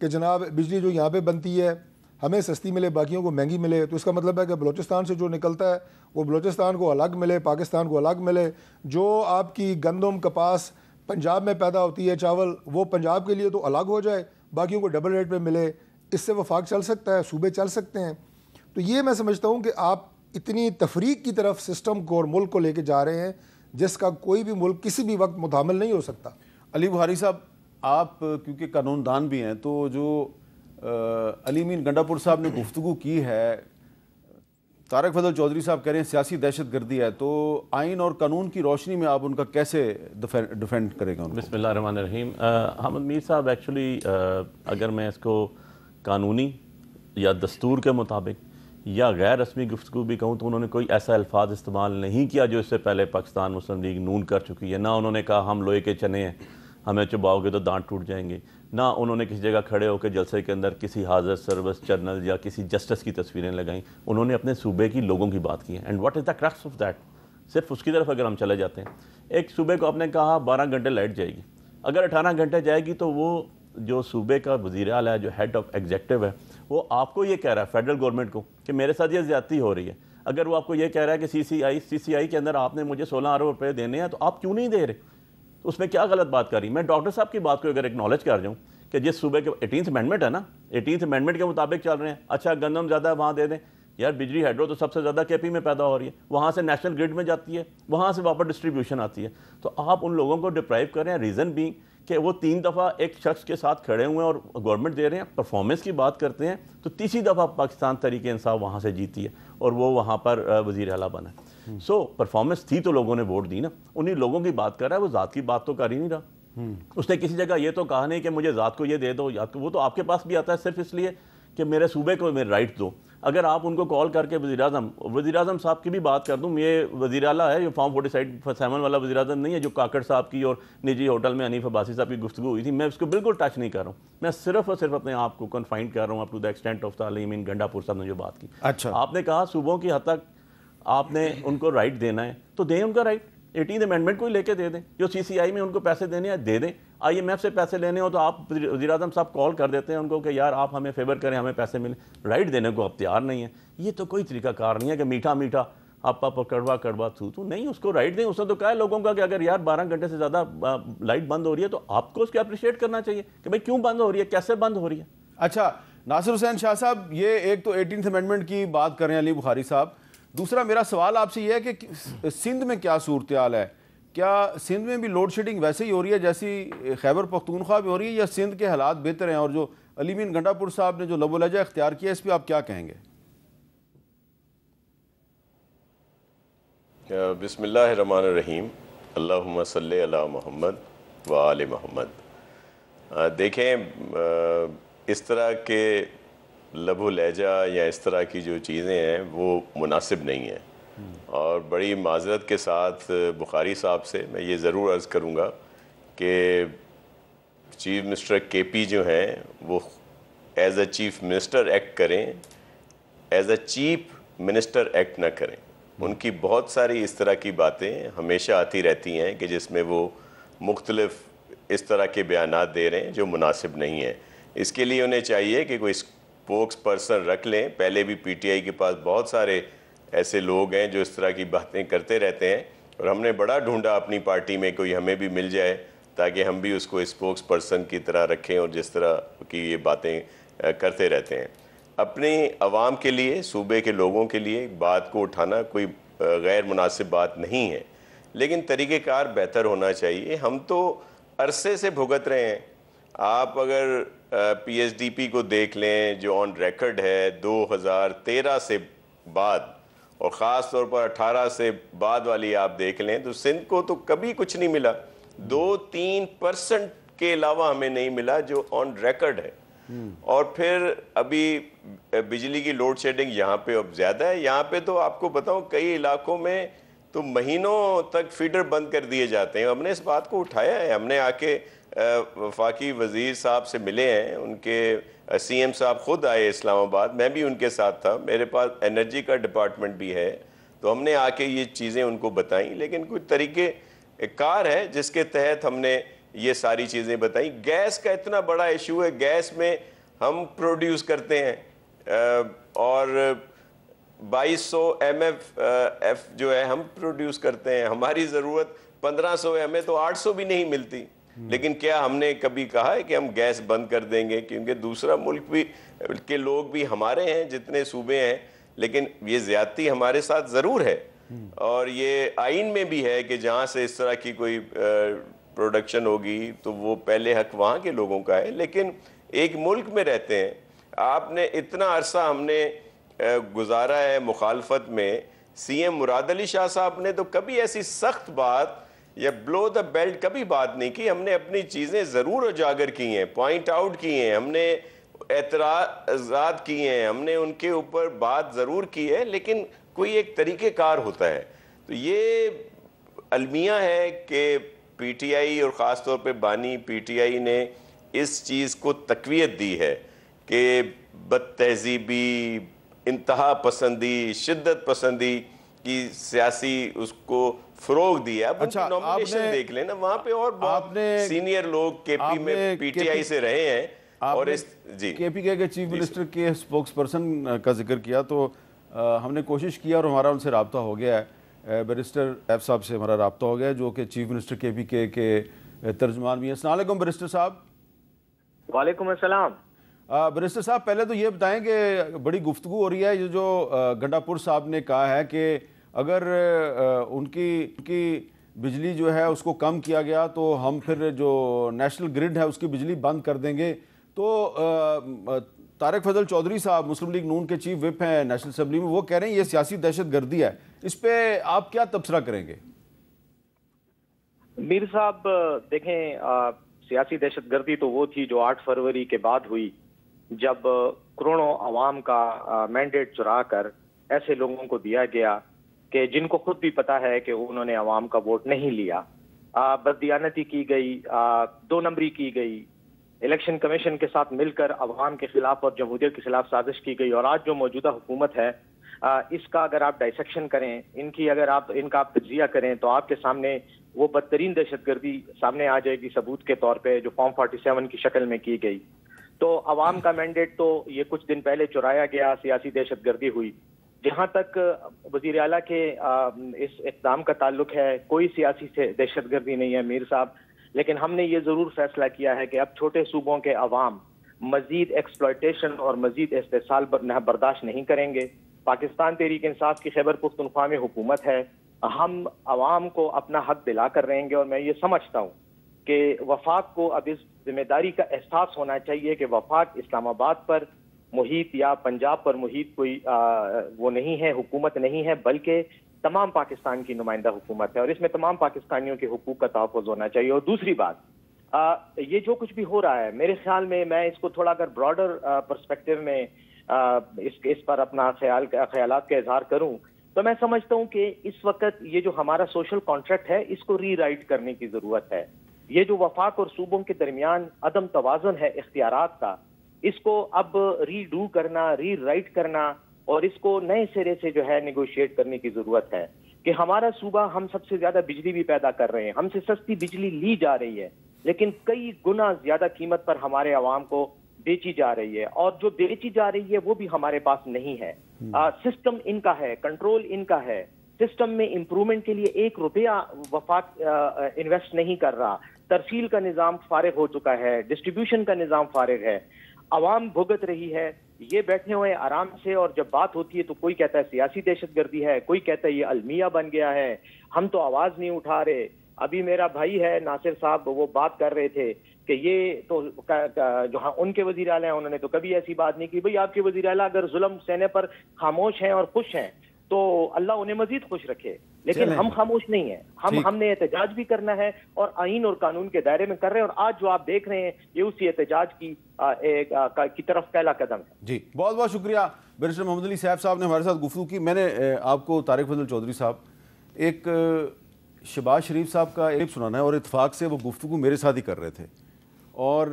کہ جناب بجلی جو یہاں پہ بنتی ہے ہمیں سستی ملے باقیوں کو مہنگی ملے، تو اس کا مطلب ہے کہ بلوچستان سے جو نکلتا ہے وہ بلوچستان کو الگ ملے، پاکستان کو الگ ملے. جو آپ کی گندم کپاس پنجاب میں پیدا ہوتی ہے چاول، وہ پنجاب کے لیے تو الگ ہو جائے، باقیوں کو ڈبل ریٹ پہ ملے. اس سے وفاق چل سکتا ہے، صوبے چل سکتے ہیں. تو یہ میں سمجھتا ہوں کہ آپ اتنی تفریق کی طرف سسٹم کو اور ملک کو لے کے جا رہے ہیں جس کا کوئی بھی ملک کسی بھی وقت متحمل نہیں ہو سکتا. علی بخاری صاحب، آپ کیونکہ قانون دان بھی ہیں، تو جو علی امین گنڈا پور صاحب نے گفتگو کی ہے، طارق فضل چودھری صاحب کہہ رہے ہیں سیاسی دہشت گردی ہے، تو آئین اور قانون کی روشنی میں آپ ان کا کیسے ڈیفینڈ کرے گا ان کو؟ بسم اللہ الرحمن الرحیم. حامد میر صاحب، ایکچولی اگر میں اس کو قانونی یا دستور کے مطابق یا غیر رسمی گفتگو بھی کہوں تو انہوں نے کوئی ایسا الفاظ استعمال نہیں کیا جو اس سے پہلے پاکستان مسلم لیگ نون کر چکی ہے. نہ انہوں نے کہا ہم لوہے کے چنے ہیں، ہمیں چباؤ گے تو دانت ٹوٹ جائیں گے. نہ انہوں نے کسی جگہ کھڑے ہو کے جلسے کے اندر کسی حاضر سروس جرنل یا کسی جسٹس کی تصویریں لگائیں. انہوں نے اپنے صوبے کی لوگوں کی بات کی ہے. And what is the crux of that? صرف اس کی طرف اگر ہم چلے جاتے ہیں، ایک صوبے کو آپ نے کہا 12 گھنٹے لائٹ جائے گی، اگر 18 گھنٹے جائے گی تو وہ جو صوبے کا وزیر اعلیٰ ہے، جو ہیڈ آف ایگزیکٹو ہے، وہ آپ کو یہ کہہ رہا ہے فیڈرل گورنمنٹ کو کہ میرے ساتھ یہ زیادتی ہو رہی ہے. اگر وہ آپ کو یہ کہہ رہا ہے کہ سی سی آئی کے اندر آپ نے مجھے 16 ارب روپے دینے ہیں تو آپ کیوں نہیں دے رہے؟ اس میں کیا غلط بات کر رہی؟ میں ڈاکٹر صاحب کی بات کو اگر اکنالج کر جاؤں کہ جس صوبے کے 18th امینڈمنٹ ہے نا، 18th امینڈمنٹ کے مطابق چل رہے ہیں. اچھا گندم زیادہ ہے وہاں دے دیں. یار بجلی ہیڈرو تو سب سے زیادہ کے پی میں پیدا ہو رہی ہے، وہاں سے نیشنل گرڈ میں جاتی ہے، وہاں سے واپس ڈسٹریبیوشن آتی ہے. تو آپ ان لوگوں کو ڈپرائیو کر رہے ہیں، ریزن بینگ کہ وہ 3 دفعہ ایک شخص کے ساتھ کھڑے ہوئے ہیں اور گورنمنٹ دے رہے ہیں. پرفارمنس کی بات کرتے ہیں تو تیسری دفعہ پاکستان تحریک انصاف وہاں سے جیتی ہے اور وہ وہاں پر وزیر اعلیٰ بنا ہے. سو پرفارمنس تھی تو لوگوں نے ووٹ دی نا. انہی لوگوں کی بات کر رہا ہے، وہ ذات کی بات تو کر ہی نہیں رہا. اس نے کسی جگہ یہ تو کہا نہیں کہ مجھے ذات کو یہ دے دو، وہ تو آپ کے پاس بھی آتا ہے صرف اس لیے کہ میرے صوبے کو میرے رائٹ دو. اگر آپ ان کو کال کر کے وزیر اعظم صاحب کی بھی بات کر دوں، یہ وزیر اعلیٰ ہے، یہ فارم 47 والا وزیر اعظم نہیں ہے جو کاکڑ صاحب کی اور نجی ہوٹل میں حنیف عباسی صاحب کی گفتگو ہوئی تھی. میں اس کو بالکل ٹچ نہیں کر رہا ہوں. میں صرف اور صرف اپنے آپ کو کنفائنڈ کر رہا ہوں up to the extent of Ali Amin Gandapur صاحب نے جو بات کی. اچھا، آپ نے کہا صوبوں کی حد تک آپ نے ان کو رائٹ دینا ہے تو دیں ان کا رائٹ. 18th امینڈمنٹ کو ہی لے کے دے دیں. جو سی سی آئی میں ان کو پیسے دینے ہیں دے دیں. آئی ایم ایف سے پیسے لینے ہو تو آپ وزیر اعظم صاحب کال کر دیتے ہیں ان کو کہ یار آپ ہمیں فیور کریں، ہمیں پیسے ملیں. رائٹ دینے کو آپ تیار نہیں ہیں. یہ تو کوئی طریقہ کار نہیں ہے کہ میٹھا میٹھا آپ کڑوا کڑوا تو نہیں، اس کو رائٹ دیں. اس نے تو کہا ہے لوگوں کا کہ اگر یار 12 گھنٹے سے زیادہ لائٹ بند ہو رہی ہے تو آپ کو اس کے اپریشیٹ کرنا چاہیے کہ بھائی کیوں بند ہو رہی ہے، کیسے بند ہو رہی ہے. اچھا ناصر حسین شاہ صاحب، یہ ایک تو 18th امینڈمنٹ کی بات کر رہے ہیں علی بخاری صاحب. دوسرا میرا سوال آپ سے یہ ہے کہ سندھ میں کیا صورتحال ہے؟ کیا سندھ میں بھی لوڈ شیڈنگ ویسے ہی ہو رہی ہے جیسی خیبر پختونخوا میں ہو رہی ہے، یا سندھ کے حالات بہتر ہیں؟ اور جو علی امین گنڈا پور صاحب نے جو لب و لہجہ اختیار کیا اس پہ آپ کیا کہیں گے؟ بسم اللہ الرحمن الرحیم. اللہم صلی علی محمد و آل محمد. دیکھیں، اس طرح کے لب و لہجہ یا اس طرح کی جو چیزیں ہیں وہ مناسب نہیں ہیں. اور بڑی معذرت کے ساتھ بخاری صاحب سے میں یہ ضرور عرض کروں گا کہ چیف منسٹر کے پی جو ہیں وہ as a chief minister act کریں، as a chief minister act نہ کریں. ان کی بہت ساری اس طرح کی باتیں ہمیشہ آتی رہتی ہیں کہ جس میں وہ مختلف اس طرح کے بیانات دے رہے ہیں جو مناسب نہیں ہیں. اس کے لیے انہیں چاہیے کہ کوئی اسپوکس پرسن رکھ لیں. پہلے بھی پی ٹی آئی کے پاس بہت سارے ایسے لوگ ہیں جو اس طرح کی باتیں کرتے رہتے ہیں، اور ہم نے بڑا ڈھونڈا اپنی پارٹی میں کوئی ہمیں بھی مل جائے تاکہ ہم بھی اس کو اسپوکس پرسن کی طرح رکھیں اور جس طرح کی یہ باتیں کرتے رہتے ہیں. اپنی عوام کے لیے، صوبے کے لوگوں کے لیے بات کو اٹھانا کوئی غیر مناسب بات نہیں ہے، لیکن طریقہ کار بہتر ہونا چاہیے. ہم تو عرصے سے بھگت رہے ہیں. آپ اگر پی ایس ڈی پی کو دیکھ لیں جو آن ریکارڈ ہے 2013 سے بعد، اور خاص طور پر 18 سے بعد والی آپ دیکھ لیں تو سندھ کو تو کبھی کچھ نہیں ملا. 2-3% کے علاوہ ہمیں نہیں ملا جو آن ریکارڈ ہے. اور پھر ابھی بجلی کی لوڈ شیڈنگ یہاں پہ اب زیادہ ہے. یہاں پہ تو آپ کو بتاؤں کئی علاقوں میں تو مہینوں تک فیڈر بند کر دیے جاتے ہیں. ہم نے اس بات کو اٹھایا ہے. ہم نے آ کے وفاقی وزیر صاحب سے ملے ہیں، ان کے سی ایم صاحب خود آئے اسلام آباد، میں بھی ان کے ساتھ تھا. میرے پاس انرجی کا ڈپارٹمنٹ بھی ہے، تو ہم نے آ کے یہ چیزیں ان کو بتائیں. لیکن کوئی طریقہ کار ہے جس کے تحت ہم نے یہ ساری چیزیں بتائیں. گیس کا اتنا بڑا ایشو ہے، گیس میں ہم پروڈیوس کرتے ہیں، اور 2200 MF جو ہے ہم پروڈیوس کرتے ہیں. ہماری ضرورت 1500 ہے، ہمیں تو 800 بھی نہیں ملتی. لیکن کیا ہم نے کبھی کہا ہے کہ ہم گیس بند کر دیں گے؟ کیونکہ دوسرا ملک بھی کے لوگ بھی ہمارے ہیں، جتنے صوبے ہیں، لیکن یہ زیادتی ہمارے ساتھ ضرور ہے. اور یہ آئین میں بھی ہے کہ جہاں سے اس طرح کی کوئی پروڈکشن ہوگی تو وہ پہلے حق وہاں کے لوگوں کا ہے. لیکن ایک ملک میں رہتے ہیں. آپ نے اتنا عرصہ ہم نے گزارا ہے مخالفت میں. سی ایم مراد علی شاہ صاحب نے تو کبھی ایسی سخت بات یا بلو دا بیلٹ کبھی بات نہیں کی. ہم نے اپنی چیزیں ضرور اجاگر کی ہیں، پوائنٹ آؤٹ کی ہیں، ہم نے اعتراضات کیے ہیں، ہم نے ان کے اوپر بات ضرور کی ہے، لیکن کوئی ایک طریقہ کار ہوتا ہے. تو یہ المیہ ہے کہ پی ٹی آئی اور خاص طور پہ بانی پی ٹی آئی نے اس چیز کو تقویت دی ہے کہ بد تہذیبی، انتہا پسندی، شدت پسندی کی سیاسی اس کو فروغ دیا. اب ان کی نومینیشن دیکھ لیں نا، وہاں پہ اور بہت سینئر لوگ کے پی میں پی ٹی آئی سے رہے ہیں. اور اس کے پی کے چیف منسٹر کے سپوکس پرسن کا ذکر کیا تو ہم نے کوشش کیا اور ہمارا ان سے رابطہ ہو گیا ہے. بیرسٹر ایف صاحب سے ہمارا رابطہ ہو گیا ہے جو کہ چیف منسٹر کے پی کے ترجمان بھی ہیں. السلام علیکم بیرسٹر صاحب. وعلیکم السلام. بیرسٹر صاحب پہلے تو یہ بتائیں کہ بڑی گفتگو ہو رہی ہے، یہ جو گنڈا پور صاحب نے کہا ہے کہ اگر ان کی بجلی جو ہے اس کو کم کیا گیا تو ہم پھر جو نیشنل گرڈ ہے اس کی بجلی بند کر دیں گے. تو طارق فضل چودھری صاحب مسلم لیگ نون کے چیف وپ ہیں نیشنل اسمبلی میں، وہ کہہ رہے ہیں یہ سیاسی دہشت گردی ہے. اس پہ آپ کیا تبصرہ کریں گے؟ میر صاحب دیکھیں، سیاسی دہشت گردی تو وہ تھی جو 8 فروری کے بعد ہوئی، جب کروڑوں عوام کا مینڈیٹ چرا کر ایسے لوگوں کو دیا گیا کہ جن کو خود بھی پتا ہے کہ انہوں نے عوام کا ووٹ نہیں لیا. بددیانتی کی گئی، 2 نمبری کی گئی، الیکشن کمیشن کے ساتھ مل کر عوام کے خلاف اور جمہوریت کے خلاف سازش کی گئی. اور آج جو موجودہ حکومت ہے اس کا اگر آپ ڈائسیکشن کریں، ان کا آپ تجزیہ کریں تو آپ کے سامنے وہ بدترین دہشت گردی سامنے آ جائے گی ثبوت کے طور پہ، جو فارم 47 کی شکل میں کی گئی. تو عوام کا مینڈیٹ تو یہ کچھ دن پہلے چرایا گیا، سیاسی دہشت گردی ہوئی. جہاں تک وزیر اعلیٰ کے اس اقدام کا تعلق ہے، کوئی سیاسی سے دہشت گردی نہیں ہے میر صاحب. لیکن ہم نے یہ ضرور فیصلہ کیا ہے کہ اب چھوٹے صوبوں کے عوام مزید ایکسپلائٹیشن اور مزید استحصال برداشت نہیں کریں گے. پاکستان تحریک انصاف کی خیبر پختونخوا میں حکومت ہے، ہم عوام کو اپنا حق دلا کر رہیں گے. اور میں یہ سمجھتا ہوں کہ وفاق کو اب اس ذمہ داری کا احساس ہونا چاہیے کہ وفاق اسلام آباد پر محیط یا پنجاب پر محیط کوئی وہ نہیں ہے، حکومت نہیں ہے، بلکہ تمام پاکستان کی نمائندہ حکومت ہے، اور اس میں تمام پاکستانیوں کے حقوق کا تحفظ ہونا چاہیے. اور دوسری بات، یہ جو کچھ بھی ہو رہا ہے میرے خیال میں اس کو تھوڑا اگر براڈر پرسپیکٹو میں اس پر اپنا خیالات کا اظہار کروں تو میں سمجھتا ہوں کہ اس وقت یہ جو ہمارا سوشل کانٹریکٹ ہے اس کو ری رائٹ کرنے کی ضرورت ہے. یہ جو وفاق اور صوبوں کے درمیان عدم توازن ہے اختیارات کا، اس کو اب ری ڈو کرنا، ری رائٹ کرنا اور اس کو نئے سرے سے جو ہے نیگوشیٹ کرنے کی ضرورت ہے. کہ ہمارا صوبہ ہم سب سے زیادہ بجلی بھی پیدا کر رہے ہیں، ہم سے سستی بجلی لی جا رہی ہے، لیکن کئی گنا زیادہ قیمت پر ہمارے عوام کو بیچی جا رہی ہے، اور جو بیچی جا رہی ہے وہ بھی ہمارے پاس نہیں ہے. سسٹم ان کا ہے، کنٹرول ان کا ہے. سسٹم میں امپرومنٹ کے لیے 1 روپیہ وفاق انویسٹ نہیں کر رہا. ترسیل کا نظام فارغ ہو چکا ہے، ڈسٹریبیوشن کا نظام فارغ ہے، عوام بھگت رہی ہے. یہ بیٹھے ہوئے آرام سے، اور جب بات ہوتی ہے تو کوئی کہتا ہے سیاسی دہشت گردی ہے، کوئی کہتا ہے یہ المیہ بن گیا ہے، ہم تو آواز نہیں اٹھا رہے. ابھی میرا بھائی ہے ناصر صاحب، وہ بات کر رہے تھے کہ یہ تو جو ان کے وزیر اعلیٰ ہیں انہوں نے تو کبھی ایسی بات نہیں کی. بھئی آپ کے وزیر اعلیٰ اگر ظلم سہنے پر خاموش ہیں اور خوش ہیں تو اللہ انہیں مزید خوش رکھے، لیکن ہم خاموش نہیں ہیں. ہم نے احتجاج بھی کرنا ہے اور آئین اور قانون کے دائرے میں کر رہے ہیں، اور آج جو آپ دیکھ رہے ہیں یہ اسی احتجاج کی طرف پہلا قدم ہے. جی بہت بہت شکریہ بیرسٹر محمد علی صاحب صاحب نے ہمارے ساتھ گفتگو کی. میں نے آپ کو طارق فضل چودھری صاحب ایک شہباز شریف صاحب کا ایک سنانا ہے، اور اتفاق سے وہ گفتگو میرے ساتھ ہی کر رہے تھے، اور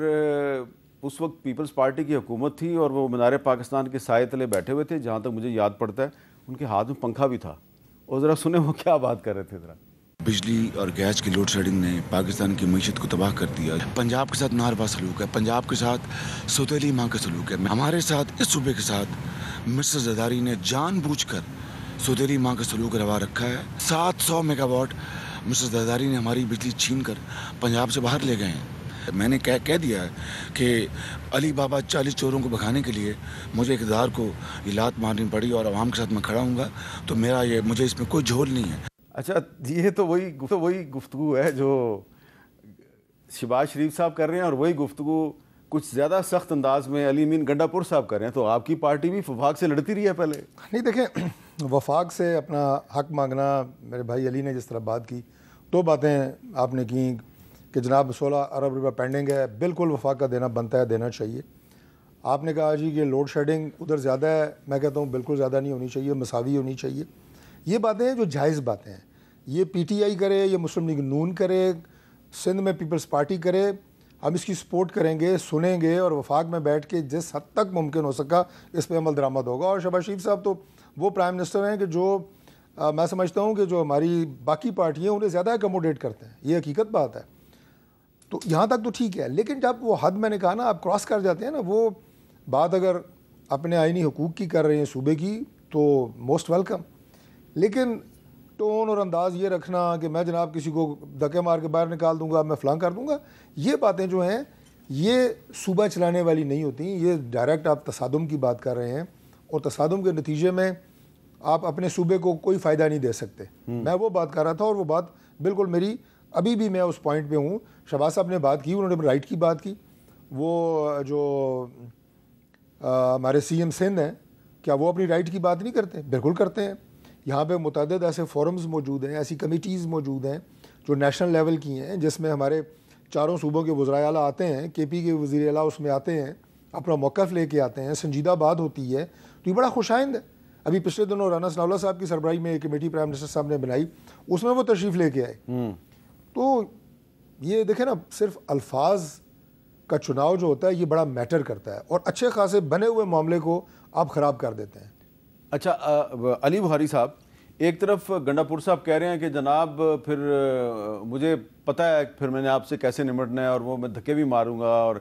اس وقت پیپلز پارٹی کی حکومت تھی اور وہ مینار پاکستان کے سائے تلے بیٹھے ہوئے تھے. جہاں تک مجھے یاد پڑتا ہے ان کے ہاتھ میں پنکھا بھی تھا، اور ذرا سنیں وہ کیا بات کر رہے تھے ذرا. بجلی اور گیس کی لوڈ شیڈنگ نے پاکستان کی معیشت کو تباہ کر دیا. پنجاب کے ساتھ ناروا سلوک ہے, پنجاب کے ساتھ سوتیلی ماں کا سلوک ہے. ہمارے ساتھ اس صوبے کے ساتھ مسٹر زرداری نے جان بوجھ کر سوتیلی ماں کا سلوک روا رکھا ہے. 700 میگا واٹ مسٹر زرداری نے ہماری بجلی چھین کر پنجاب سے باہر لے گئے ہیں. میں نے کہہ دیا ہے کہ علی بابا 40 چوروں کو بھگانے کے لیے مجھے اقتدار کو یہ لات مارنی پڑی اور عوام کے ساتھ میں کھڑا ہوں گا, تو مجھے اس میں کوئی جھول نہیں ہے. اچھا, یہ تو وہی گفتگو ہے جو شہباز شریف صاحب کر رہے ہیں, اور وہی گفتگو کچھ زیادہ سخت انداز میں علی امین گنڈا پور صاحب کر رہے ہیں. تو آپ کی پارٹی بھی وفاق سے لڑتی رہی ہے پہلے. نہیں دیکھیں, وفاق سے اپنا حق مانگنا, میرے بھائی علی نے جس طرح بات کی, 2 باتیں آپ نے کی کہ جناب 16 ارب روپے پینڈنگ ہے, بالکل وفاق کا دینا بنتا ہے, دینا چاہیے. آپ نے کہا جی کہ لوڈ شیڈنگ ادھر زیادہ ہے, میں کہتا ہوں بالکل زیادہ نہیں ہونی چاہیے, مساوی ہونی چاہیے. یہ باتیں ہیں جو جائز باتیں ہیں. یہ پی ٹی آئی کرے, یہ مسلم لیگ نون کرے, سندھ میں پیپلز پارٹی کرے, ہم اس کی سپورٹ کریں گے, سنیں گے, اور وفاق میں بیٹھ کے جس حد تک ممکن ہو سکا اس پہ عمل درآمد ہوگا. اور شہباز شریف صاحب تو وہ پرائم منسٹر ہیں کہ جو میں سمجھتا ہوں کہ جو ہماری باقی پارٹیاں انہیں زیادہ اکموڈیٹ کرتے ہیں, یہ حقیقت بات ہے. تو یہاں تک تو ٹھیک ہے, لیکن جب وہ حد میں نے کہا نا آپ کراس کر جاتے ہیں نا, وہ بات اگر اپنے آئینی حقوق کی کر رہے ہیں صوبے کی تو موسٹ ویلکم, لیکن ٹون اور انداز یہ رکھنا کہ میں جناب کسی کو دھکے مار کے باہر نکال دوں گا, میں فلاں کر دوں گا, یہ باتیں جو ہیں یہ صوبہ چلانے والی نہیں ہوتی. یہ ڈائریکٹ آپ تصادم کی بات کر رہے ہیں, اور تصادم کے نتیجے میں آپ اپنے صوبے کو کوئی فائدہ نہیں دے سکتے. میں وہ بات کر رہا تھا, اور وہ بات بالکل میری ابھی بھی میں اس پوائنٹ پہ ہوں. شہباز صاحب نے بات کی, انہوں نے رائٹ کی بات کی. وہ جو ہمارے سی ایم سندھ ہیں, کیا وہ اپنی رائٹ کی بات نہیں کرتے؟ بالکل کرتے ہیں. یہاں پہ متعدد ایسے فورمز موجود ہیں, ایسی کمیٹیز موجود ہیں جو نیشنل لیول کی ہیں, جس میں ہمارے 4 صوبوں کے وزرائے اعلیٰ آتے ہیں, کے پی کے وزیر اعلیٰ اس میں آتے ہیں, اپنا موقف لے کے آتے ہیں, سنجیدہ بات ہوتی ہے. تو یہ بڑا خوش آئند ہے. ابھی پچھلے دنوں رانا ثناء اللہ صاحب کی سربراہی میں ایک کمیٹی پرائم منسٹر صاحب نے بنائی, اس میں وہ تشریف لے کے آئے. تو یہ دیکھیں نا, صرف الفاظ کا چناؤ جو ہوتا ہے یہ بڑا میٹر کرتا ہے, اور اچھے خاصے بنے ہوئے معاملے کو آپ خراب کر دیتے ہیں. اچھا علی بخاری صاحب, ایک طرف گنڈا پور صاحب کہہ رہے ہیں کہ جناب پھر مجھے پتہ ہے پھر میں نے آپ سے کیسے نمٹنا ہے, اور وہ میں دھکے بھی ماروں گا اور